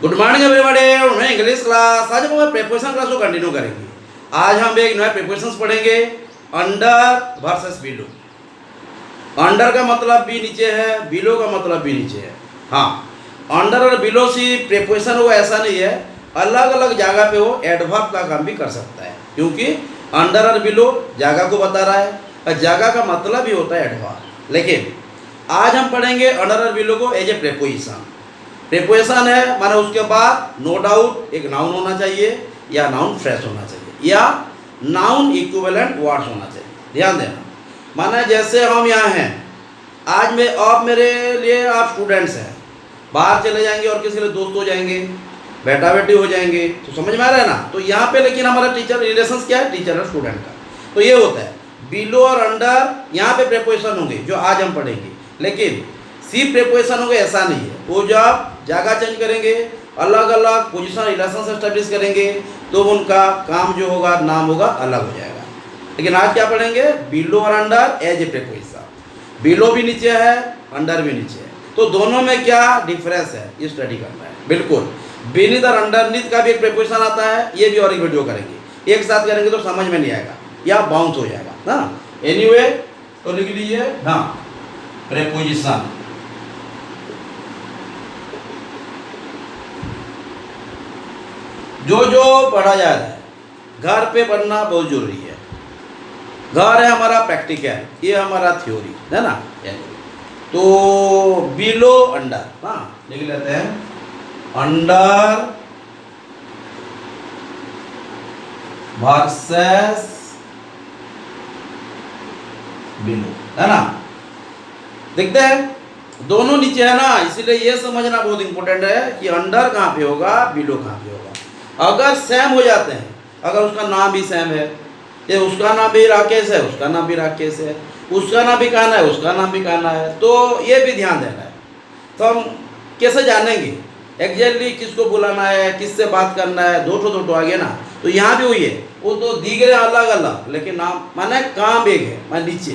Good morning everybody. मैं English class आज हम प्रीपोजिशन क्लास को कंटिन्यू करेंगे। आज हम एक नया प्रीपोजिशंस पढ़ेंगे, अंडर वर्सेस बिलो। अंडर का मतलब भी नीचे है, बिलो का मतलब भी नीचे है। हाँ, अंडर और बिलो से प्रीपोजिशन वो ऐसा नहीं है, अलग अलग जगह पे वो एडवर्ब का काम भी कर सकता है, क्योंकि अंडर और बिलो जगह को बता रहा है और जगह का मतलब ही होता है एडवर्ब। लेकिन आज हम पढ़ेंगे अंडर और बिलो को एज ए प्रीपोजिशन। प्रीपोजिशन है माने उसके बाद नो डाउट एक नाउन होना चाहिए या नाउन फ्रेश होना चाहिए या नाउन इक्विवेलेंट वर्ड्स होना चाहिए। ध्यान देना, माने जैसे हम यहाँ हैं, आज में आप मेरे लिए आप स्टूडेंट्स हैं, बाहर चले जाएंगे और किसी लिए दोस्त हो जाएंगे, बेटा बेटी हो जाएंगे, तो समझ में आ रहा है ना। तो यहाँ पे लेकिन हमारा टीचर रिलेशंस क्या है, टीचर और स्टूडेंट का। तो ये होता है बिलो और अंडर, यहाँ पे प्रीपोजिशन होंगे जो आज हम पढ़ेंगे। लेकिन सी प्रीपोजिशन होंगे ऐसा नहीं है, वो जो आप जगह चेंज करेंगे, अलग अलग पोजीशन रिलेशन एस्टेब्लिश करेंगे, तो उनका काम जो होगा, नाम होगा, अलग हो जाएगा। लेकिन आज क्या पढ़ेंगे, बिलो और under as a preposition. Below भी नीचे है, अंडर भी नीचे है, तो दोनों में क्या डिफरेंस है ये स्टडी करना है। बिल्कुल बीनीथ और अंडरनीथ का भी एक प्रीपोजिशन आता है, ये भी और एक वीडियो करेंगे, एक साथ करेंगे तो समझ में नहीं आएगा या बाउंस हो जाएगा ना। एनीवे तो लिख लीजिए हाँ, प्रीपोजिशन। जो जो पढ़ा जा रहा है घर पे पढ़ना बहुत जरूरी है। घर है हमारा प्रैक्टिकल, ये हमारा थ्योरी है ना। तो बिलो अंडर, हाँ लिख लेते हैं, अंडर वर्सेस बिलो, है ना। देखते हैं दोनों नीचे है ना, इसीलिए ये समझना बहुत इंपॉर्टेंट है कि अंडर कहाँ पे होगा, बिलो कहाँ पे होगा। अगर सेम हो जाते हैं, अगर उसका नाम भी सेम है, ये उसका नाम भी राकेश है, उसका नाम भी राकेश है, उसका नाम भी कान्हा है, उसका नाम भी कान्हा है, तो ये भी ध्यान देना है। तो हम कैसे जानेंगे एग्जैक्टली किसको बुलाना है, किससे बात करना है, दो ठो आ गया ना। तो यहाँ भी हुई है, वो तो दिख रहे अलग अलग, लेकिन नाम माने काम एक है, माने नीचे,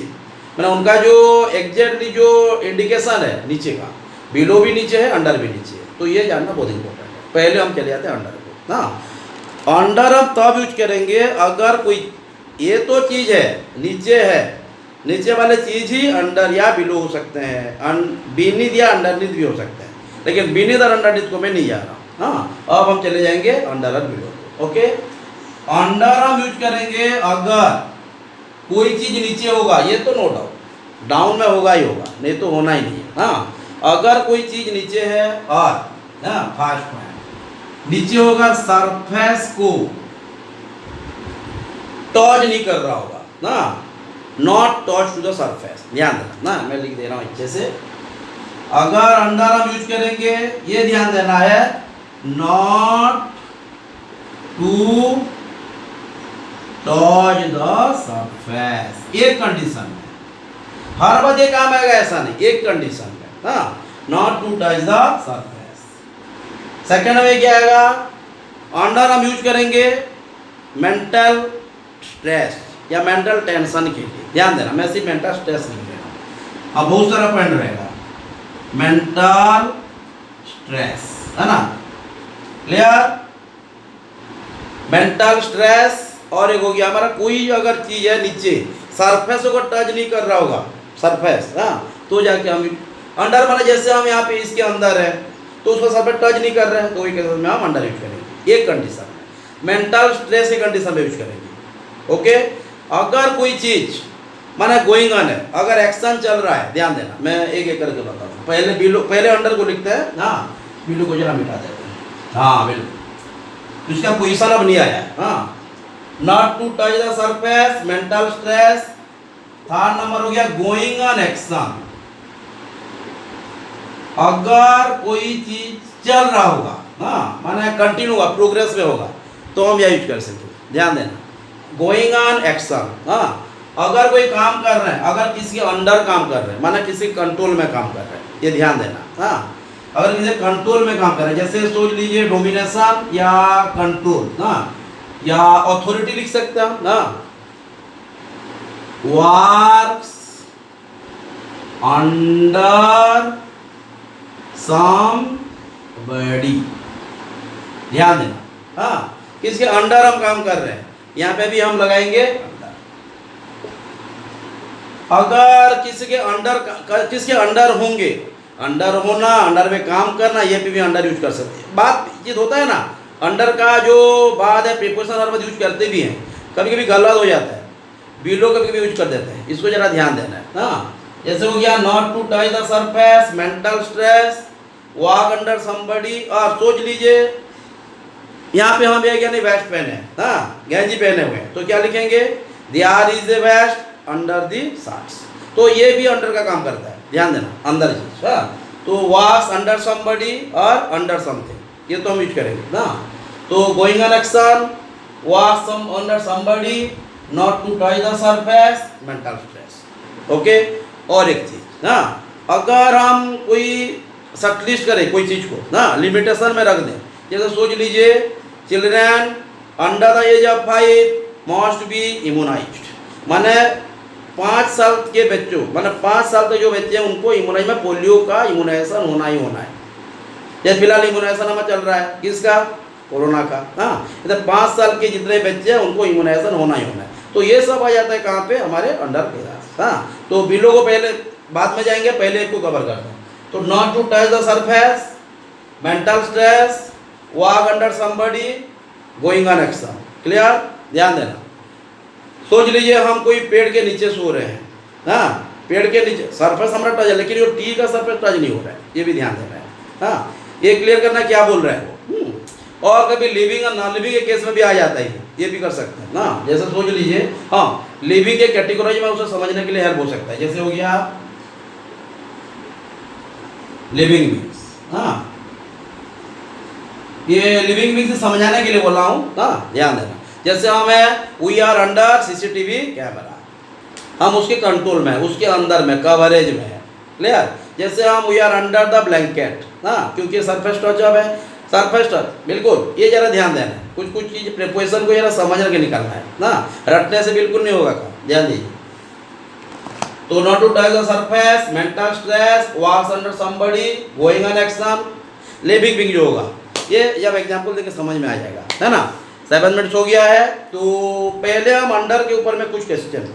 मैंने उनका जो एग्जैक्टली जो इंडिकेशन है नीचे का, बिलो भी नीचे है, अंडर भी नीचे है। तो ये जानना बहुत इंपॉर्टेंट है। पहले हम चले जाते हैं अंडर को ना। अंडर हम तब यूज करेंगे अगर कोई ये तो चीज़ है नीचे है, नीचे वाले चीज़ ही अंडर या बिलो हो सकते हैं, बीनीथ या अंडरनीथ भी हो सकते हैं, लेकिन बीनीथ और अंडरनीथ को मैं नहीं जा रहा। हाँ, अब हम चले जाएंगे अंडर और बिलो। ओके, अंडर हम यूज करेंगे अगर कोई चीज़ नीचे होगा, ये तो नो डाउट डाउन में होगा ही होगा, नहीं तो होना ही नहीं है। हाँ, अगर कोई चीज़ नीचे है और फर्स्ट में नीचे होगा, सरफेस को टच नहीं कर रहा होगा ना, not touch to the surface. ध्यान देना ना, मैं लिख दे रहा हूं अच्छे से। अगर अंडर हम यूज करेंगे, ये ध्यान देना है, not to touch the surface, एक कंडीशन में। हर बार ये काम आएगा ऐसा नहीं, एक कंडीशन में। हाँ, not to touch the surface. Second में क्या आएगा, अंडर हम यूज करेंगे मेंटल स्ट्रेस या मेंटल टेंशन के लिए। ध्यान देना, मैं सिर्फ मेंटल स्ट्रेस नहीं ले रहा हूँ, अब बहुत सारा पॉइंट रहेगा। मेंटल स्ट्रेस, है ना, क्लियर। मेंटल स्ट्रेस और एक हो गया हमारा, कोई अगर चीज है नीचे, सरफेस को टच नहीं कर रहा होगा, सरफेस, हाँ, तो जाके हम अंडर, माना जैसे हम यहाँ पे इसके अंदर है तो उसको सरफेस टच नहीं कर रहे हैं, तो वही केस में हम अंडर यूज करेंगे, एक कंडीशन में। मेंटल स्ट्रेस एक कंडीशन में यूज करेंगे। ओके, अगर कोई चीज माना गोइंग ऑन है, अगर एक्शन चल रहा है, ध्यान देना, मैं एक एक करके बताता हूँ। पहले बिलो, पहले अंडर को लिखते हैं। हाँ, बिलो को जरा मिटा देते हैं। हाँ बिल्कुल, इसका पोजिशन अब नहीं आया। हाँ, not to touch the surface, mental stress. Third number हो गया गोइंग ऑन एक्शन, अगर कोई चीज चल रहा होगा, हाँ माने कंटिन्यू होगा, प्रोग्रेस में होगा, तो हम यह यूज कर सकते। ध्यान देना, गोइंग ऑन एक्शन। हाँ, अगर कोई काम कर रहे हैं, अगर किसी के अंडर काम कर रहे हैं, माना किसी कंट्रोल में काम कर रहे हैं, ये ध्यान देना। हाँ, अगर किसी कंट्रोल में काम कर रहे हैं, जैसे सोच लीजिए डोमिनेशन या कंट्रोल ना, या अथॉरिटी लिख सकते हैं ना, वर्क्स अंडर somebody, ध्यान देना। हाँ, किसके अंडर हम काम कर रहे हैं, यहाँ पे भी हम लगाएंगे अंडर। अगर किसके अंडर होंगे, अंडर होना, अंडर में काम करना, ये पे भी अंडर यूज कर सकते हैं। बात चीज होता है ना, अंडर का जो बात है प्रीपोजिशन हर बार यूज करते भी हैं, कभी कभी गलत हो जाता है, बिलो कभी कभी यूज कर देते हैं, इसको जरा ध्यान देना है। हाँ, जैसे हो गया not to touch the surface, mental stress, walk under somebody. और सोच लीजिए यहाँ पे हम एक यानी वेस्ट पहने हैं, हाँ गंजी पहने हुए हैं, तो क्या लिखेंगे, there is a vest under the shorts. तो ये भी अंडर का काम करता है, ध्यान देना, अंदर चीज। हाँ, तो वॉक्स अंडर समबडी और अंडर समथिंग, ये तो हम यूज करेंगे ना। तो going on action, walk some under somebody, not to touch the surface, mental stress. Okay, और एक चीज ना, अगर हम कोई शॉर्टलिस्ट करें कोई चीज को ना, लिमिटेशन में रख दें, जैसे सोच लीजिए children under the age of 5 must be immunised, माने 5 साल के बच्चों, माने 5 साल के जो बच्चे हैं उनको इम्यूनाइज में पोलियो का इम्यूनाइजेशन होना ही होना है। जैसे फिलहाल इम्यूनाइजेशन हमें चल रहा है, किसका, कोरोना का। हाँ, तो 5 साल के जितने बच्चे हैं उनको इम्यूनाइजेशन होना ही होना है। तो ये सब आ जाता है कहाँ पे, हमारे अंडर के साथ। हाँ, तो बिलो को पहले बाद में जाएंगे, पहले एक को कवर करते हैं। तो not to touch the surface, mental stress, walk under somebody, going on action. Clear, ध्यान देना। सोच लीजिए हम कोई पेड़ के नीचे सो रहे हैं, हाँ पेड़ के नीचे सरफेस हमारा टच है, लेकिन वो टी का सरफेस टच नहीं हो रहा है, ये भी ध्यान देना है। हाँ, ये क्लियर करना क्या बोल रहा है वो। और कभी लिविंग और नॉन लिविंग के केस में भी आ जाता है, ये भी कर सकते हैं ना। जैसे सोच लीजिए, हाँ लिविंग के कैटेगरी में उसे समझने के लिए हेल्प हो सकता है। जैसे हो गया लिविंग बींग्स, हाँ ये लिविंग बींग्स समझाने के लिए बोला हूँ, हाँ ध्यान देना। जैसे हम we are under CCTV camera, हम उसके कंट्रोल में, उसके अंदर में, कवरेज में है। क्लियर, जैसे हम we are under the blanket, हाँ क्योंकि सरफेस टच अब है, सरफेस टच, बिल्कुल ये जरा ध्यान देना है। कुछ कुछ चीज प्रीपोजिशन को जरा समझ के निकालना है ना, रटने से बिल्कुल नहीं होगा काम, ध्यान दीजिए। तो not to touch the surface, mental stress, walks under somebody, going on action, living being जो होगा, ये जब एग्जांपल देके समझ में आ जाएगा, है ना। 7 मिनट्स हो गया है, तो पहले हम अंडर के ऊपर में कुछ क्वेश्चन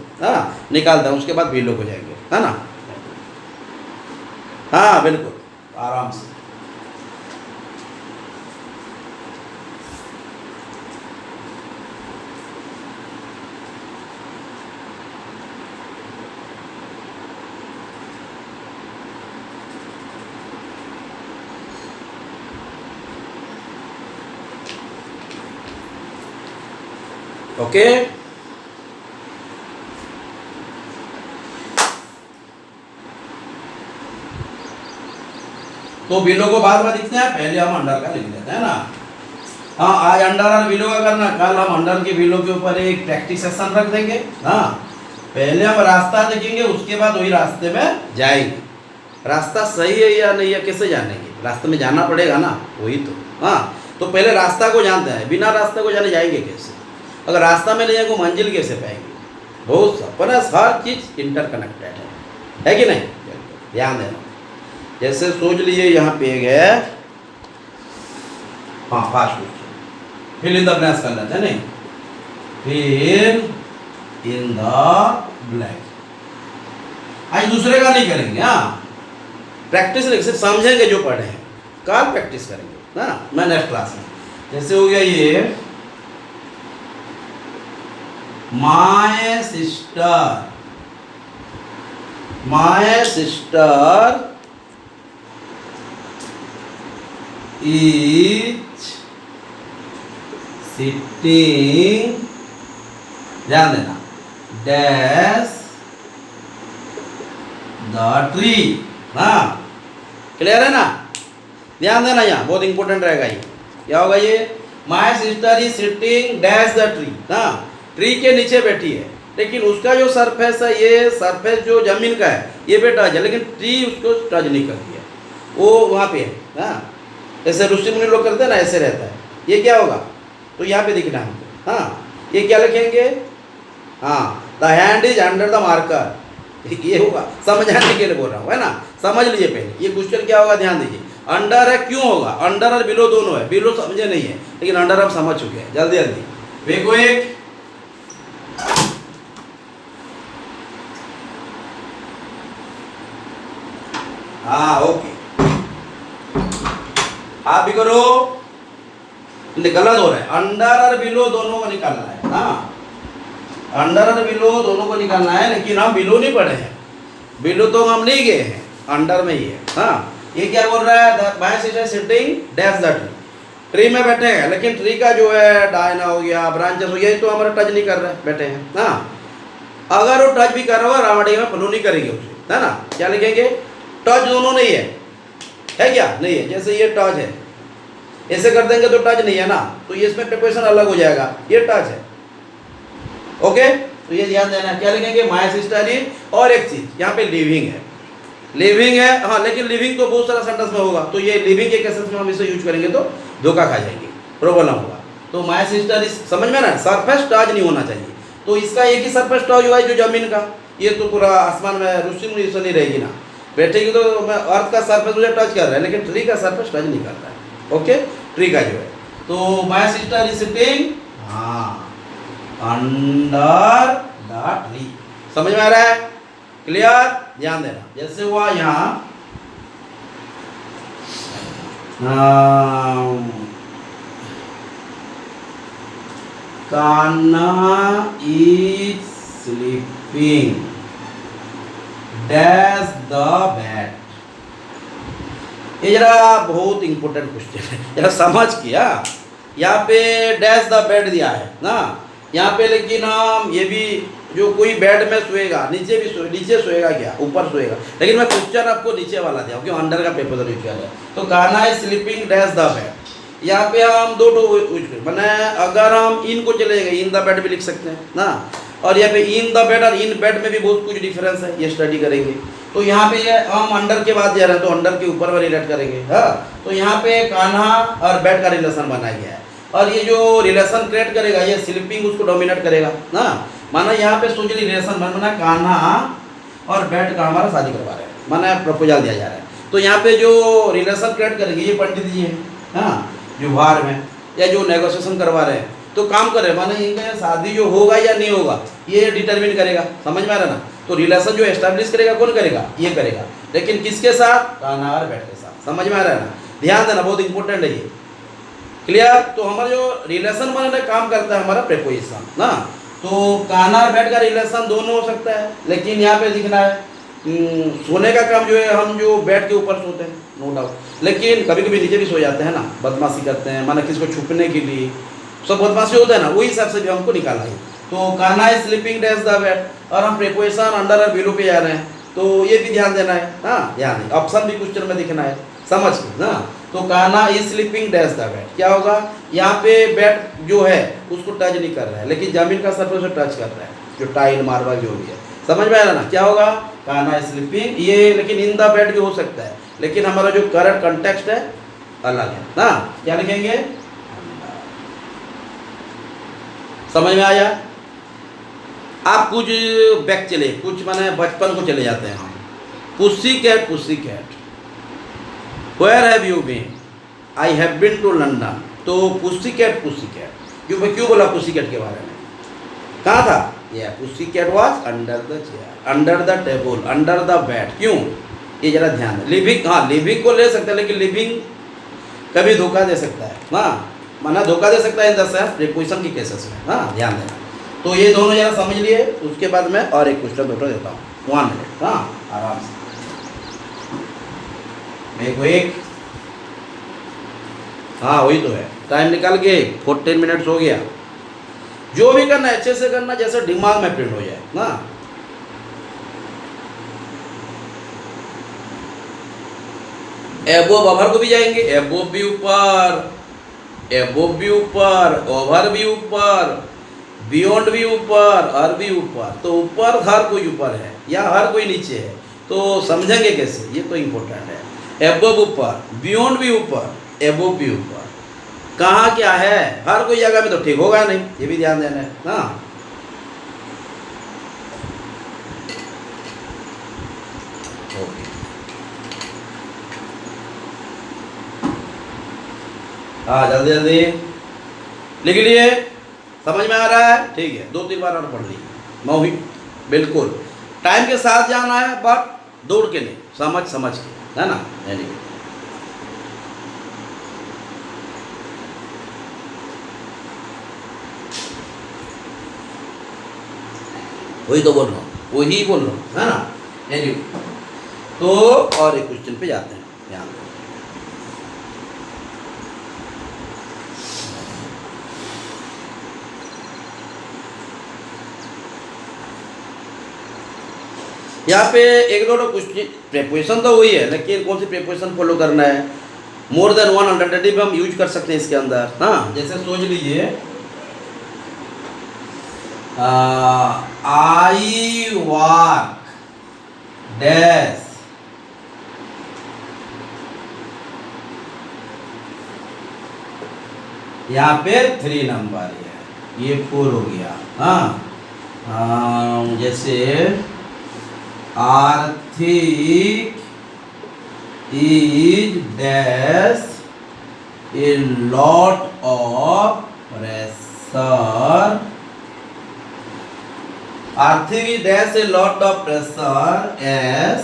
निकालते हैं, उसके बाद बिलो को जाएंगे, है ना। हाँ बिल्कुल, आराम से। ओके, तो बिलो को बाद में दिखते हैं, पहले हम अंडर का लिख लेते हैं ना। हाँ, आज अंडर और बिलो का करना, कल हम अंडर के बिलो के ऊपर एक प्रैक्टिस सेशन रख देंगे। हाँ, पहले हम रास्ता देखेंगे, उसके बाद वही रास्ते में जाएंगे। रास्ता सही है या नहीं है कैसे जानेंगे, रास्ते में जाना पड़ेगा ना, वही तो। हाँ, तो पहले रास्ता को जानते हैं, बिना रास्ते को जाने जाएंगे कैसे। अगर रास्ता में ले जाएंगे मंजिल कैसे पाएंगे, बहुत सा, पर हर चीज इंटरकनेक्टेड है कि नहीं, ध्यान देना। जैसे सोच लीजिए यहाँ पे है, हाँ fast fill in the blanks कर लेते हैं, नहीं फिल इन द ब्लैंक। आज दूसरे का नहीं करेंगे, हाँ प्रैक्टिस नहीं, सिर्फ समझेंगे जो पढ़े हैं, कल प्रैक्टिस करेंगे ना, मैं नेक्स्ट क्लास में। जैसे हो गया ये माय सिस्टर इज सिटिंग, ध्यान देना, डैश द ट्री। हाँ क्लियर है ना, ध्यान देना, यहाँ बहुत इंपॉर्टेंट रहेगा ये। क्या होगा ये, my sister is sitting dash the tree. हाँ, ट्री के नीचे बैठी है, लेकिन उसका जो सरफेस है, ये सरफेस जो जमीन का है ये पे टच है, लेकिन ट्री उसको टच नहीं करती है, वो वहाँ पे है। हाँ, जैसे ऋषि मुनि लोग करते हैं ना, ऐसे रहता है। ये क्या होगा, तो यहाँ पे दिखना हमको। हाँ, ये क्या लिखेंगे, हाँ the hand is under the marker, ये होगा, समझाने के लिए बोल रहा हूँ, है ना। समझ लीजिए पहले ये क्वेश्चन क्या होगा, ध्यान दीजिए। अंडर है क्यों होगा, अंडर और बिलो दोनों है, बिलो समझे नहीं है लेकिन अंडर आप समझ चुके हैं। जल्दी जल्दी देखो एक हाँ ओके, आप भी करो, गलत हो रहा है, अंडर और बिलो दोनों को निकालना है। हाँ अंडर और बिलो दोनों को निकालना है, लेकिन हम बिलो नहीं पढ़े हैं, बिलो तो हम नहीं गए हैं, अंडर में ही है। हाँ ये क्या बोल रहा है, my sister sitting dash the tree, tree में बैठे हैं लेकिन ट्री का जो है डायना हो गया, ब्रांचेस हो गया, तो हमारा टच नहीं कर रहा है, बैठे हैं। हाँ अगर वो टच भी कर रहा होगा रावड़ी में फ्लो नहीं करेंगे उसे, है ना, क्या लिखेंगे, टच दोनों नहीं है क्या, नहीं है, जैसे ये टच है ऐसे कर देंगे तो टच नहीं है ना, तो ये इसमें प्रिपरेशन अलग हो जाएगा, ये टच है। ओके तो ये ध्यान देना, क्या लिखेंगे, माय सिस्टर इज, और एक चीज यहाँ पे लिविंग है, लिविंग है, हाँ लेकिन लिविंग तो बहुत सारा सेंटेंस में होगा, तो ये लिविंग के केसेस में हम इसे यूज करेंगे तो धोखा खा जाएंगे, प्रॉब्लम होगा। तो माय सिस्टर इज समझ में ना, सरफेस टच नहीं होना चाहिए, तो इसका एक ही सरफेस टच हुआ है जो जमीन का, ये तो पूरा आसमान में रुसी मुझे नहीं रहेगी ना, बैठेगी तो अर्थ का सरफेस मुझे टच कर रहा है लेकिन ट्री का सरफेस टच नहीं कर रहा है। ओके ट्री का जो है, तो माय सिस्टर इज सिटिंग हाँ अंडर द ट्री, समझ में आ रहा है, क्लियर, ध्यान देना। जैसे हुआ यहाँ Kanha is sleeping dash the bed, ये जरा बहुत इंपॉर्टेंट क्वेश्चन है, जरा समझ किया, यहाँ पे डैश द बेड दिया है ना, यहाँ पे लेकिन हम ये भी जो कोई बेड में सोएगा, नीचे भी नीचे सोएगा क्या, ऊपर सोएगा, लेकिन मैं क्वेश्चन आपको नीचे वाला दिया क्योंकि अंडर का पेपर यूज किया है। तो Kanha is sleeping dash the bed, यहाँ पे हम दो यूज करें, मैंने अगर हम इन को चले गए इन द बेड भी लिख सकते हैं ना, और यहाँ पे इन द बेड और इन बेड में भी बहुत कुछ डिफरेंस है, ये स्टडी करेंगे। तो यहाँ पे हम अंडर के बाद जा रहे हैं तो अंडर के ऊपर में रिलेट करेंगे। हाँ तो यहाँ पे कान्हा और बेड का रिलेशन बनाया गया है, और ये जो रिलेशन क्रिएट करेगा ये स्लीपिंग उसको डोमिनेट करेगा ना, माना यहाँ पे सोच ली रिलेशन बना कान्हा और बेड का हमारा शादी करवा रहे हैं, माना प्रपोजल दिया जा रहा है, तो यहाँ पे जो रिलेशन क्रिएट करेंगे ये पंडित जी है, हाँ जो बाहर में या जो नेगोशिएशन करवा रहे हैं, तो काम कर रहे हैं, माना इनका शादी जो होगा या नहीं होगा ये डिटरमिन करेगा, समझ में आ रहा ना, तो रिलेशन जो एस्टेब्लिश करेगा कौन करेगा, ये करेगा, लेकिन किसके साथ, कान्हा और बेड के साथ, समझ में आ रहा है ना, ध्यान देना बहुत इंपॉर्टेंट है ये, क्लियर। तो हमारा जो रिलेशन बनाने का काम करता है हमारा प्रीपोजिशन ना, तो कान्हा और बेड का रिलेशन दोनों हो सकता है, लेकिन यहाँ पे लिखना है सोने का काम जो है हम जो बेड के ऊपर सोते हैं नो डाउट, लेकिन कभी कभी नीचे भी सो जाते हैं ना, बदमाशी करते हैं, माना किसी को छुपने के लिए सब बदमाशी होता है ना, वही हिसाब से भी हमको निकालना है। तो Kanha is sleeping dash the bed, और हम प्रीपोजिशन अंडर और बिलो पे जा रहे हैं, तो ये भी ध्यान देना है, हाँ ध्यान दें, ऑप्शन भी क्वेश्चन में दिखना है, समझ के ना। तो Kanha is sleeping dash the bed, क्या होगा, यहाँ पे बेड जो है उसको टच नहीं कर रहा है, लेकिन जमीन का सरफेस टच कर रहा है, जो टाइल मार्बल जो भी है, समझ में आ रहा ना, क्या होगा, कान्हा इज स्लीपिंग, ये लेकिन इन द बेड भी हो सकता है, लेकिन हमारा जो करंट कंटेक्स्ट है अलग है ना, क्या लिखेंगे, समझ में आया। आप कुछ बैक चले, कुछ माने बचपन को चले जाते हैं हम, pussy cat where have you been, I have been to London, तो पुस्सी कैट क्यों बोला पुस्सी कैट के बारे में, कहाँ था, ये pussy cat was under the chair, under the table, under the bed, क्यों, ये जरा ध्यान है। लिविंग, हाँ लिविंग को ले सकते हैं, लेकिन लिविंग कभी धोखा दे सकता है, हाँ माना धोखा दे सकता है इन द सेंस प्रीपोजिशन की केसेस में, हाँ ध्यान देना। तो ये दोनों जरा समझ लिए, उसके बाद मैं और एक क्वेश्चन पेपर देता हूँ, 1 मिनट, हाँ आराम से देखो एक, हाँ वही तो है, टाइम निकाल के 14 मिनट्स हो गया, जो भी करना अच्छे से करना, जैसे दिमाग में प्रिंट हो जाए ना। एबोव ओवर को भी जाएंगे, एबोव भी ऊपर, एबोव भी ऊपर, ओवर भी ऊपर, बियॉन्ड भी ऊपर, हर भी ऊपर, तो ऊपर हर कोई ऊपर है या हर कोई नीचे है, तो समझेंगे कैसे, ये तो इम्पोर्टेंट है। एबोव ऊपर, बियॉन्ड भी ऊपर, एबोव भी ऊपर, कहाँ क्या है, हर कोई जगह में तो ठीक होगा नहीं, ये भी ध्यान देना है ना। हाँ जल्दी जल्दी लिख लिए, समझ में आ रहा है? ठीक है, 2-3 बार और पढ़ लीजिए। मौही बिल्कुल टाइम के साथ जाना है, बट दौड़ के नहीं, समझ समझ के, है ना? यानी वही तो बोल रहा हूँ, वही बोल रहा हूँ, है ना? यानी तो और एक क्वेश्चन पे जाते हैं यहाँ पे। यहाँ पे एक दो क्वेश्चन, प्रेपोजिशन तो वही है, लेकिन कौन सी प्रेपोजिशन फॉलो करना है? मोर देन वन अल्टरनेटिव हम यूज कर सकते हैं इसके अंदर। हाँ, जैसे सोच लीजिए आई वॉक डैश, यहाँ पे 3 नंबर है, ये 4 हो गया। हाँ, जैसे Arthik is dash a lot of pressure, Arthik is dash a lot of pressure as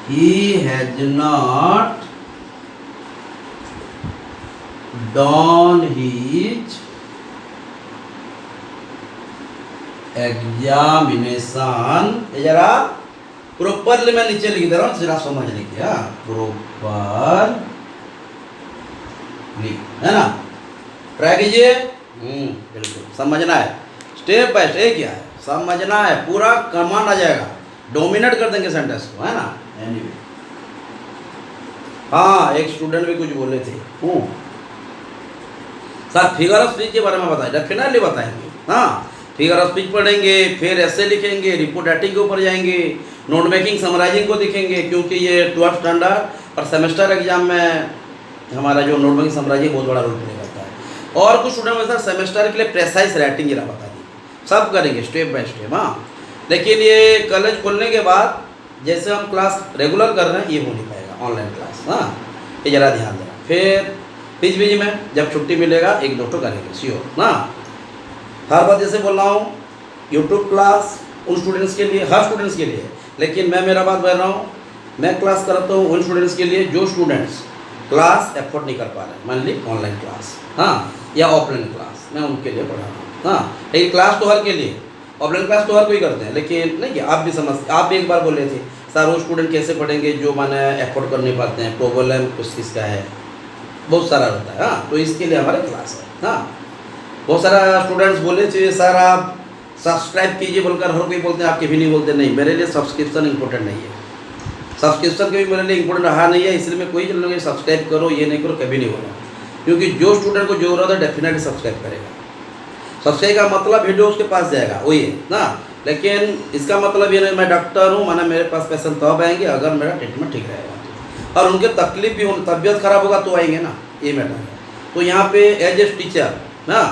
he has not done his examination. जरा प्रॉपरली मैं नीचे लिख दे रहा हूँ, जरा समझने की। प्रॉपर है ना? ट्राई कीजिए। बिल्कुल समझना है, स्टेप बाय स्टेप क्या है समझना है, पूरा कमांड आ जाएगा, डोमिनेट कर देंगे सेंटेंस को, है ना? एनीवे हाँ, एक स्टूडेंट भी कुछ बोले थे सर फिगर ऑफ स्पीच के बारे में बताएं, डेफिनेटली बताएंगे। हाँ, फिगर ऑफ स्पीच पढ़ेंगे, फिर ऐसे लिखेंगे, रिपोर्ट राइटिंग के ऊपर जाएंगे, नोट मेकिंग समराइजिंग को दिखेंगे, क्योंकि ये 12th स्टैंडर्ड और सेमेस्टर एग्जाम में हमारा जो नोट मेकिंग समराइजिंग बहुत बड़ा रोल प्ले करता है। और कुछ स्टूडेंट में सर सेमेस्टर के लिए प्रेसाइज राइटिंग जरा बता दी, सब करेंगे स्टेप बाय स्टेप। हाँ, लेकिन ये कॉलेज खोलने के बाद जैसे हम क्लास रेगुलर कर रहे हैं, ये हो नहीं पाएगा ऑनलाइन क्लास। हाँ, ये ज़रा ध्यान देना। फिर बीच बीच में जब छुट्टी मिलेगा 1-2 तो करेंगे श्योर ना। हर बात जैसे बोल रहा हूँ, यूट्यूब क्लास उन स्टूडेंट्स के लिए, हर स्टूडेंट्स के लिए, लेकिन मैं मेरा बात बोल रहा हूँ, मैं क्लास करता हूँ उन स्टूडेंट्स के लिए जो स्टूडेंट्स क्लास एफोर्ड नहीं कर पा रहे, मान ली ऑनलाइन क्लास, हाँ, या ऑफलाइन क्लास, मैं उनके लिए पढ़ा रहा हूँ। हाँ, लेकिन क्लास तो हर के लिए, ऑफलाइन क्लास तो हर कोई करते हैं, लेकिन नहीं, आप भी समझ, आप भी एक बार बोले थे सर वो स्टूडेंट कैसे पढ़ेंगे जो माने एफोर्ड कर नहीं पाते हैं, प्रॉब्लम कुछ किसका है, बहुत सारा रहता है। हाँ, तो इसके लिए हमारे क्लास है। हाँ, बहुत सारा स्टूडेंट्स बोले थे सर आप सब्सक्राइब कीजिए बोलकर, हर कोई बोलते हैं, आपके भी नहीं बोलते। नहीं, मेरे लिए सब्सक्रिप्शन इंपॉर्टेंट नहीं है, सब्सक्रिप्शन के भी मेरे लिए इंपॉर्टेंट रहा नहीं है, इसलिए मैं कोई चल सब्सक्राइब करो ये नहीं करो कभी नहीं बोला, क्योंकि जो स्टूडेंट को जरूरत है डेफिनेटली सब्सक्राइब करेगा। सब्सक्राइब का मतलब वीडियो उसके पास जाएगा, वही है ना। लेकिन इसका मतलब ये नहीं मैं डॉक्टर हूँ माना मेरे पास पेशेंट तब आएंगे अगर मेरा ट्रीटमेंट ठीक रहेगा, और उनके तकलीफ भी हो, तबीयत खराब होगा तो आएंगे ना, ये मैटर है। तो यहाँ पे एज ए टीचर ना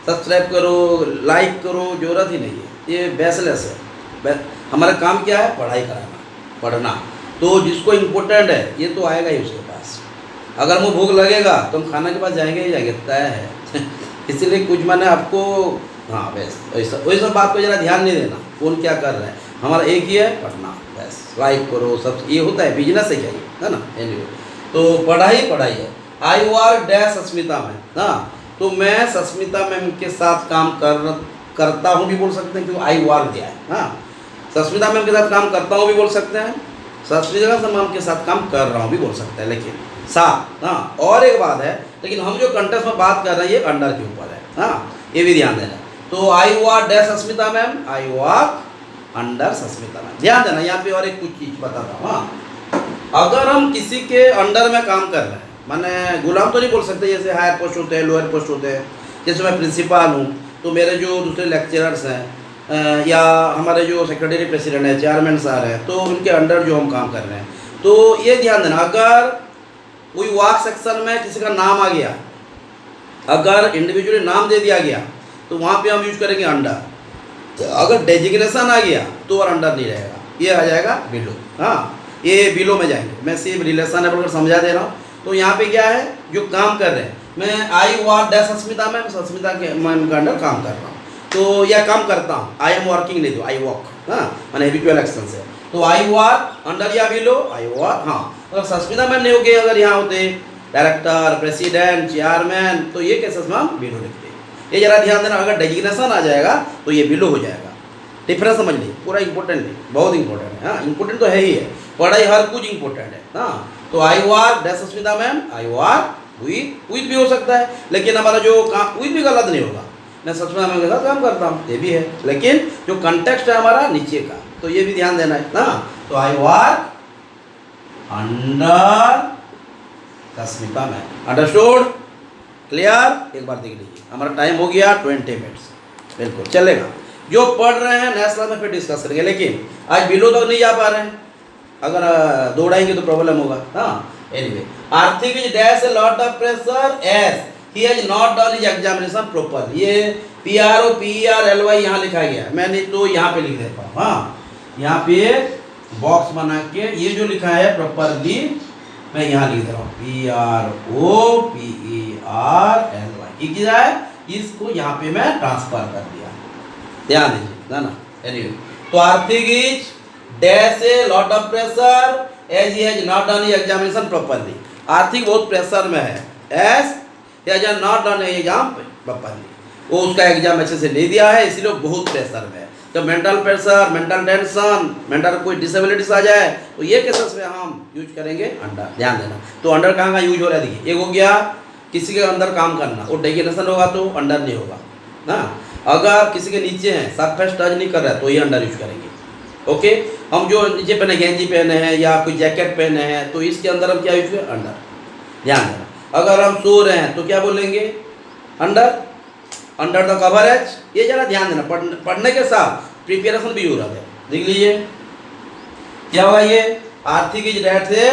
सब्सक्राइब करो, लाइक करो, जरूरत ही नहीं है, ये बेसलेस है। हमारा काम क्या है? पढ़ाई कराना, पढ़ना। तो जिसको इम्पोर्टेंट है ये तो आएगा ही उसके पास। अगर मुझे भूख लगेगा तो हम खाना के पास जाएंगे ही जाएंगे, तय है। इसीलिए कुछ मैंने आपको, हाँ बस वही सब बात को ज़रा ध्यान नहीं देना, कौन क्या कर रहा है, हमारा एक ही है पढ़ना, बस लाइक करो, सब ये होता है, बिजनेस है क्या ये, है ना। एनीवे तो पढ़ाई है। I work dash Sasmita ma'am, हाँ, तो मैं सस्मिता मैम के साथ काम करता हूँ भी बोल सकते हैं, क्योंकि आई वर्क दिया है। हाँ, सस्मिता मैम के साथ काम करता हूँ भी बोल सकते हैं, सस्मिता मैम के साथ काम कर रहा हूँ भी बोल सकते हैं, लेकिन साथ। हाँ, और एक बात है, लेकिन हम जो कंटेक्स्ट में बात कर रहे हैं ये अंडर के ऊपर है। हाँ, ये भी ध्यान देना। तो I work dash Sasmita ma'am, I work under Sasmita ma'am, ध्यान देना। यहाँ पे और एक कुछ चीज़ बताता हूँ। हाँ, अगर हम किसी के अंडर में काम कर रहे हैं, माने गुलाम तो नहीं बोल सकते, जैसे हायर पोस्ट होते हैं, लोअर पोस्ट होते हैं, जैसे मैं प्रिंसिपल हूँ तो मेरे जो दूसरे लेक्चरर्स हैं या हमारे जो सेक्रेटरी प्रेसिडेंट है, चेयरमैन सर हैं, तो उनके अंडर जो हम काम कर रहे हैं, तो ये ध्यान देना। अगर कोई वाक सेक्शन में किसी का नाम आ गया, अगर इंडिविजुअली नाम दे दिया गया तो वहाँ पे हम यूज करेंगे अंडर। अगर डेजिग्नेशन आ गया तो और अंडर नहीं रहेगा, ये आ जाएगा बिलो। हाँ, ये बिलो में जाएंगे, मैं सिर्फ रिलेशन है बोलकर समझा दे रहा हूँ। तो यहाँ पे क्या है, जो काम कर रहे हैं, मैं आई वार डैश अस्मिता मैम, अस्मिता के मैम का अंडर काम कर रहा हूँ, तो यह काम करता हूँ, आई एम वर्किंग नहीं, तो आई वॉक, हाँ मैंने हैबिचुअल एक्शन से, तो आई वार अंडर या बिलो आई वार, हाँ अगर सस्मिता मैम नहीं हो गए, अगर यहाँ होते डायरेक्टर, प्रेसिडेंट, चेयरमैन, तो ये केसेस में हम बिलो लिखते हैं। ये जरा ध्यान देना, अगर डेजिग्नेशन आ जाएगा तो ये बिलो हो जाएगा। डिफरेंस समझ लीजिए, पूरा इंपॉर्टेंट है, बहुत इंपॉर्टेंट है, हाँ इंपॉर्टेंट तो है ही है, पढ़ाई हर कुछ इंपॉर्टेंट है, हाँ। तो I was dash Asmita ma'am, I was with भी हो सकता है, लेकिन हमारा जो काम विथ भी गलत नहीं होगा, मैं सस्मिता मैम के साथ काम करता हूँ, ये भी है, लेकिन जो कंटेक्स्ट है हमारा नीचे का, तो ये भी ध्यान देना है ना। तो I was under Sasmita ma'am, understood, clear. एक बार देख लीजिए, हमारा टाइम हो गया 20 मिनट्स, बिल्कुल चलेगा। जो पढ़ रहे हैं नेक्स्ट क्लास में फिर डिस्कस करेंगे, लेकिन आज बिलो तक नहीं जा पा रहे हैं, अगर दौड़ाएंगे तो प्रॉब्लम होगा, हाँ। Anyway, Arthik is dash a lot of pressure as he has not done his examination proper, ये PROPERLY यहाँ लिखा गया, मैंने तो यहाँ पे लिख देता हूँ, हाँ यहाँ पे बॉक्स बना के ये जो लिखा है प्रॉपरली मैं यहाँ लिख दे रहा हूँ, PROPERLY, क्या है, इसको यहाँ पे मैं ट्रांसफर कर दिया, ध्यान दीजिए ना। एनीवे, तो Arthik is dash a lot of pressure as he has not done his examination properly, Arthik बहुत प्रेशर में है, as he has not done his exam properly, वो उसका एग्जाम अच्छे से नहीं दिया है, इसलिए बहुत प्रेशर में है। तो mental pressure, mental tension, mental कोई डिसेबिलिटीज आ जाए, तो ये केसेस में हम यूज करेंगे अंडर, ध्यान देना। तो अंडर कहाँ का यूज हो रहा है, देखिए एक हो गया किसी के अंदर काम करना, वो डेजिग्नेशन होगा तो अंडर नहीं होगा ना। अगर किसी के नीचे हैं, सरफेस टच नहीं कर रहा है, तो ये अंडर यूज करेंगे, ओके। हम जो नीचे पहने गेंजी पहने हैं या कोई जैकेट पहने हैं, तो इसके अंदर हम क्या यूज करें, अंडर, ध्यान देना। अगर हम सो रहे हैं तो क्या बोलेंगे, अंडर, अंडर द कवरेज, ये जरा ध्यान देना, पढ़ने के साथ प्रिपरेशन भी हो रहा है। देख लीजिए क्या हुआ, ये Arthik is that say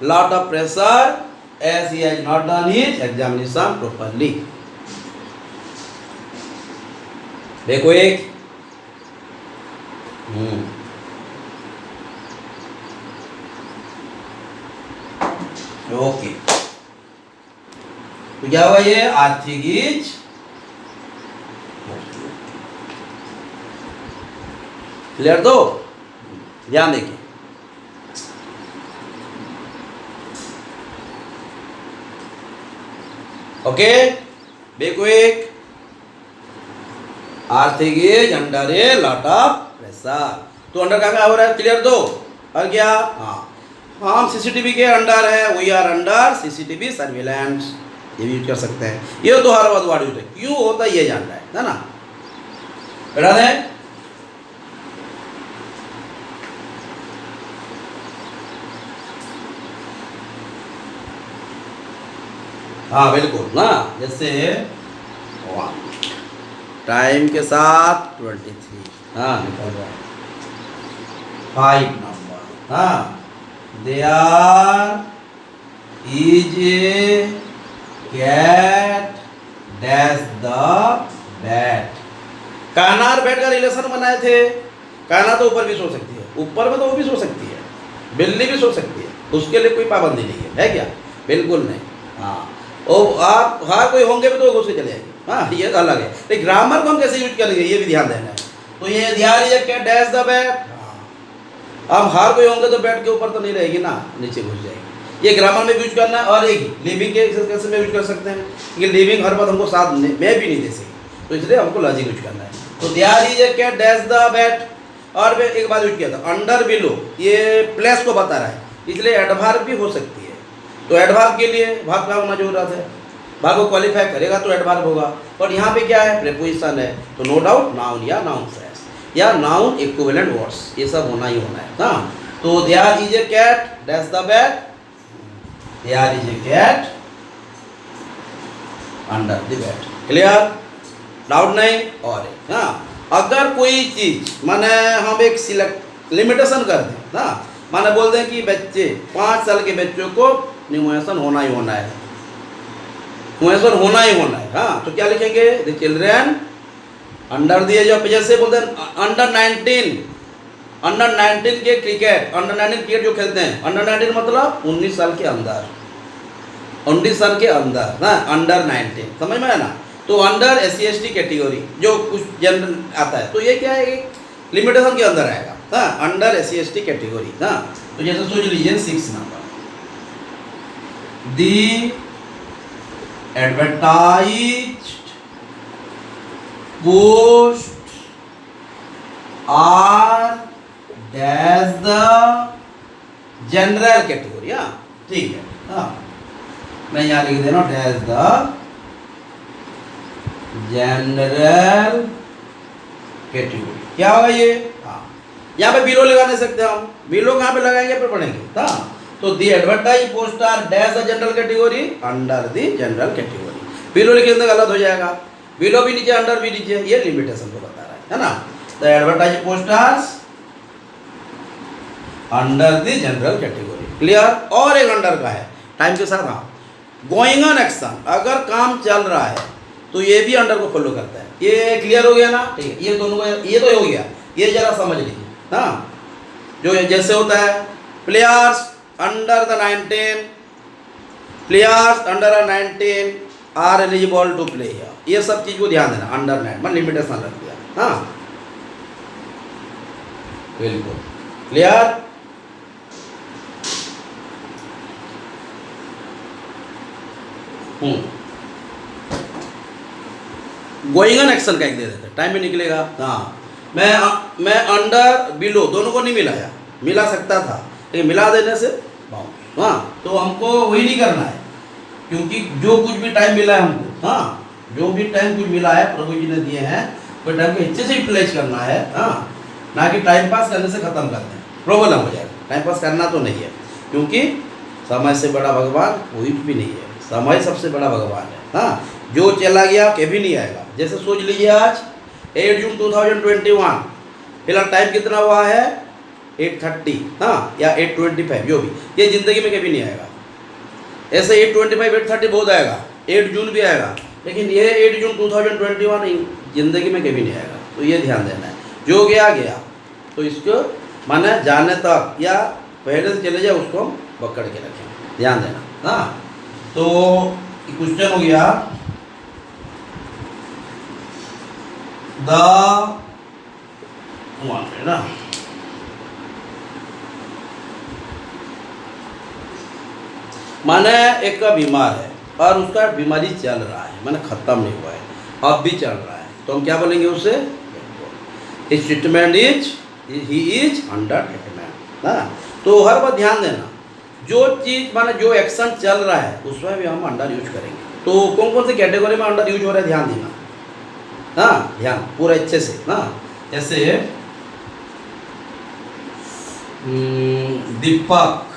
lot of pressure as he has not done his examination properly. देखो एक ओके, तो क्या हुआ, ये आर्थिक इज, क्लियर, दो ध्यान देखिए, ओके। देखो एक आर्थिक is under A lot of pressure, तो अंडर कहाँ हो रहा है, क्लियर, दो और क्या, हाँ हम सीसीटीवी के अंडर है, we are under CCTV surveillance, ये भी यूज कर सकते हैं। ये तो हर बात वर्ड यूज है, क्यों होता है ये जानना है ना, बेटा है। हाँ बिल्कुल ना, जैसे टाइम के साथ 23, हाँ निकल रहा है 5 नंबर, हाँ there is a cat dash the bat, Kanha और बैट का रिलेशन बनाए थे, कान्हा तो ऊपर भी सो सकती है, ऊपर में तो वो भी सो सकती है, बिल्ली भी सो सकती है, उसके लिए कोई पाबंदी नहीं है क्या, बिल्कुल नहीं, हाँ। और आप हर कोई होंगे भी तो घुस के चले जाएंगे, हाँ ये अलग है, लेकिन ग्रामर को हम कैसे यूज करेंगे ये भी ध्यान देना है। तो ये ध्यान ये क्या डैश द बैट, अब हर कोई होंगे तो बैट के ऊपर तो नहीं रहेगी ना, नीचे घुस जाएगी, ये ग्रामर में यूज करना है। और एक लिविंग के कैसे में यूज कर सकते हैं, कि लिविंग हर बात हमको साथ में भी नहीं दे सकती, तो इसलिए हमको लॉजिक यूज करना है। तो ध्यान ये क्या डैश द बैट, और एक बात यूज किया था अंडर बिलो, ये प्लेस को बता रहा है, इसलिए एडवर्ब भी हो सकती है। तो एडवर्ब के लिए भाग का होना जरूरत है, भाग को क्वालिफाई करेगा तो एडवर्ब होगा, और यहाँ पे क्या है, प्रीपोजिशन है, तो नो डाउट नाउन या नाउन फ्रेज या नाउन इक्विवेलेंट वर्ड्स, ये सब होना ही होना है ना। तो there is a cat dash the bat, there is a cat under the bat, clear, doubt नहीं। और हाँ, अगर कोई चीज माने हम एक सिलेक्ट लिमिटेशन कर दें ना, माने बोल दें कि बच्चे 5 साल के बच्चों को न्यूमरेशन होना ही होना है, न्यूमरेशन होना ही होना है, हाँ तो क्या लिखेंगे, द चिल्ड्रन अंडर दिए, जो जैसे बोलते हैं अंडर 19 के क्रिकेट, अंडर 19 क्रिकेट जो खेलते हैं, अंडर 19 मतलब 19 साल के अंदर, कंडीशन के अंदर ना, अंडर 19, समझ में है ना। तो अंडर SC/ST कैटेगरी जो कुछ जनरल आता है, तो ये क्या है, एक लिमिटेशन के अंदर आएगा ना, अंडर SC/ST कैटेगरी ना। तो जैसे सोच लीजिए 6 number, the advertised post are dash the general category. हाँ ठीक है, हाँ मैं यहाँ लिख दे रहा हूँ डैश द जनरल कैटेगरी। क्या होगा ये, हाँ यहाँ पे बिलो लगा नहीं सकते हम, बिलो कहाँ पे लगाएंगे, पे पढ़ेंगे। हाँ तो the advertised post are dash the general category under the general category. Below लिखे तो गलत हो जाएगा, बिलो भी नीचे अंडर भी नीचे, ये लिमिटेशन को बता रहा है ना। The advertise post are under the general category, clear. और एक अंडर का है टाइम के साथ, हाँ गोइंग ऑन एक्शन, अगर काम चल रहा है तो ये भी अंडर को फॉलो करता है। ये क्लियर हो गया ना, ठीक है। ये दोनों को, ये तो हो गया, ये जरा समझ लीजिए। हाँ जो जैसे होता है players under the 19, players under 19 are eligible to play, ये सब चीज को ध्यान देना। अंडर 9 मैं लिमिटेशन रख दिया। हाँ बिल्कुल क्लियर। गोइंग ऑन एक्शन का एक दे देते, टाइम भी निकलेगा। हाँ मैं अंडर बिलो दोनों को नहीं मिलाया, मिला सकता था लेकिन मिला देने से बाउंड। हाँ तो हमको वही नहीं करना है, क्योंकि जो कुछ भी टाइम मिला है हमको, हाँ जो भी टाइम कुछ मिला है प्रभु जी ने दिए हैं, वो टाइम को अच्छे से यूटिलाइज करना है। हाँ ना कि टाइम पास करने से खत्म कर दें, प्रॉब्लम हो जाएगा। टाइम पास करना तो नहीं है, क्योंकि समय से बड़ा भगवान कोई भी नहीं है, समय सबसे बड़ा भगवान है। हाँ जो चला गया कभी नहीं आएगा। जैसे सोच लीजिए आज 8 जून 2021, फिलहाल टाइम कितना हुआ है 8:30, हाँ या 8:25, जो भी, ये ज़िंदगी में कभी नहीं आएगा। ऐसे 8:25 8:30 बहुत आएगा, 8 जून भी आएगा, लेकिन ये 8 जून 2021 ज़िंदगी में कभी नहीं आएगा। तो ये ध्यान देना है, जो गया गया, तो इसको माने जाने तक या पहले से चले जाए उसको हम पकड़ के रखें, ध्यान देना। हाँ तो क्वेश्चन हो गया, द ना माने एक का बीमार है और उसका बीमारी चल रहा है, माने खत्म नहीं हुआ है, अब भी चल रहा है, तो हम क्या बोलेंगे उससे, his treatment is, he is under treatment. हाँ तो हर बार ध्यान देना, जो चीज़ माने जो एक्शन चल रहा है उसमें भी हम अंडर यूज करेंगे। तो कौन कौन से कैटेगरी में अंडर यूज हो रहा है ध्यान देना। हाँ ध्यान पूरा अच्छे से। हाँ जैसे दीपक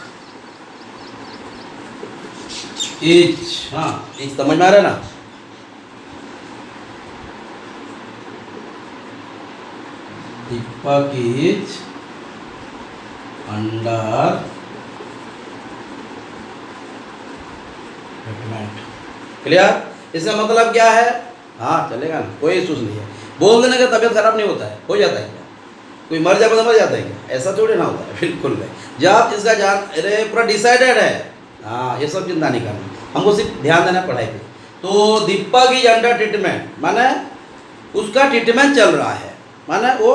इज, हाँ इज समझ में आ रहा है ना, दीपक इज अंडर ट्रीटमेंट, क्लियर। इसका मतलब क्या है, हाँ चलेगा ना, कोई इशूज नहीं है। बोल देने का तबीयत खराब नहीं होता है, हो जाता है क्या, कोई मर जाता मर जाता है क्या, ऐसा थोड़ी ना होता है, बिल्कुल नहीं। जब जिसका जान अरे पूरा डिसाइडेड है, हाँ ये सब चिंता नहीं करना, हमको सिर्फ ध्यान देना पढ़ाई पे। तो दीपक इज अंडर ट्रीटमेंट माने उसका ट्रीटमेंट चल रहा है, माने वो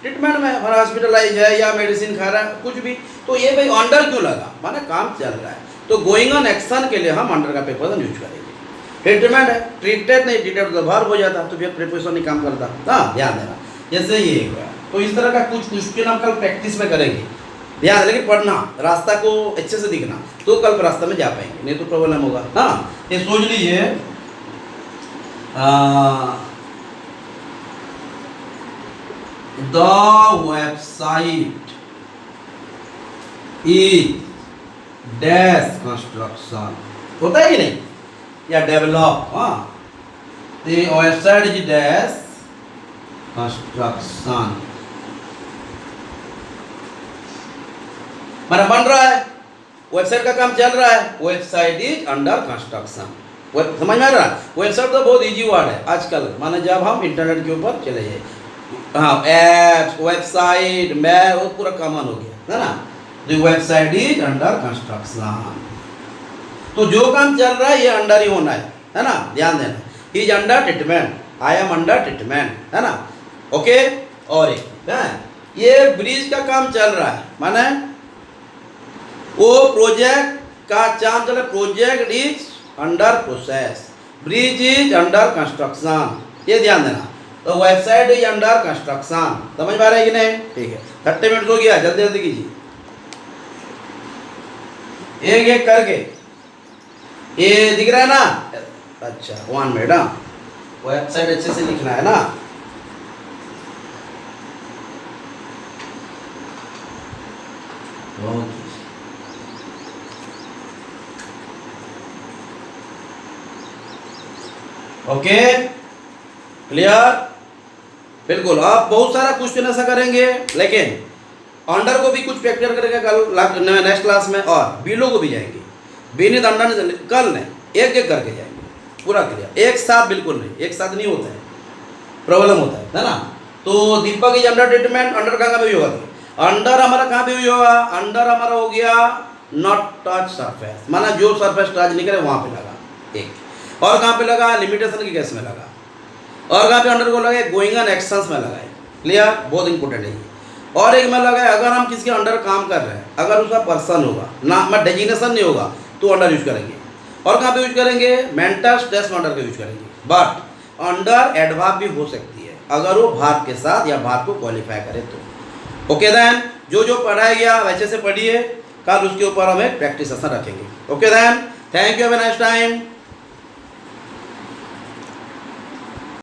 ट्रीटमेंट में हमारा हॉस्पिटलाइज है या मेडिसिन खा रहा है कुछ भी, तो ये भाई अंडर क्यों लगा, माने काम चल रहा है। तो गोइंग ऑन एक्शन के लिए हम अंडर का प्रीपोजिशन यूज करेंगे। ट्रीटमेंट है, ट्रीटेड नहीं, ट्रीटेड तो वर्ब हो जाता, तो फिर प्रीपोजिशन नहीं काम करता। हाँ ध्यान देना, जैसे ये हुआ। तो इस तरह का कुछ क्वेश्चन हम कल प्रैक्टिस में करेंगे, ध्यान लेकिन पढ़ना, रास्ता को अच्छे से दिखना, तो कल रास्ते में जा पाएंगे, नहीं तो प्रॉब्लम होगा। हाँ ये सोच लीजिए, the website is dash construction, होता है कि नहीं, या डेवलप। हाँ the website is dash construction, माना बन रहा है, वेबसाइट का काम चल रहा है, वेबसाइट इज अंडर कंस्ट्रक्शन। समझ में आ रहा है, वेबसाइट तो बहुत इजी वर्ड है आजकल, माने जब हम इंटरनेट के ऊपर चले जाए, हाँ एप्स वेबसाइट मैं वो पूरा कॉमन हो गया है ना। The website is under construction. तो जो काम चल रहा है ये अंडर ही होना है ना, ध्यान देना, he is under treatment, I am under treatment, है ना, ओके। और एक है ये ब्रिज का काम चल रहा है, माने वो प्रोजेक्ट का काम चल रहा है, project is under process, bridge is under construction, ये ध्यान देना। तो वेबसाइट इज अंडर कंस्ट्रक्शन, समझ पा रहे हैं कि नहीं? ठीक है, 30 मिनट हो गया, जल्दी जल्दी कीजिए एक एक करके। ये दिख रहा है ना? अच्छा 1 मिनट, वेबसाइट अच्छे से लिखना है ना। ओके क्लियर, बिल्कुल। आप बहुत सारा क्वेश्चन ऐसा करेंगे, लेकिन अंडर को भी कुछ प्रैक्टिस करेंगे कल नेक्स्ट क्लास में, और बिलो को भी जाएंगे, बीनित अंडर कल नहीं, एक एक करके जाएंगे पूरा क्लियर, एक साथ बिल्कुल नहीं, एक साथ नहीं होता है, प्रॉब्लम होता है ना। तो दीपक इज अंडर ट्रीटमेंट, अंडर कहाँ पे भी होगा, अंडर हमारा कहाँ पे भी होगा, अंडर हमारा हो गया नॉट टच सरफेस, माना जो सरफेस टच नहीं करे वहाँ पे लगा एक, और कहाँ पे लगा, लिमिटेशन की केस में लगा, और कहाँ पे अंडर को लगा, गोइंग ऑन एक्शंस में लगा है, क्लियर, बहुत इंपॉर्टेंट है। और एक में लगा है, अगर हम किसी के अंडर काम कर रहे हैं, अगर उसका पर्सन होगा ना, मैं डेजिग्नेशन नहीं होगा, तो अंडर यूज करेंगे। और कहाँ पे यूज करेंगे, मेंटल स्ट्रेस में अंडर का यूज करेंगे। बट अंडर एडवर्ब भी हो सकती है अगर वो भाग के साथ या भाग को क्वालिफाई करे तो। ओके देन, जो जो पढ़ाया गया वैसे से पढ़िए, कल उसके ऊपर हम एक प्रैक्टिस सेशन रखेंगे। Okay then, thank you, have a nice time.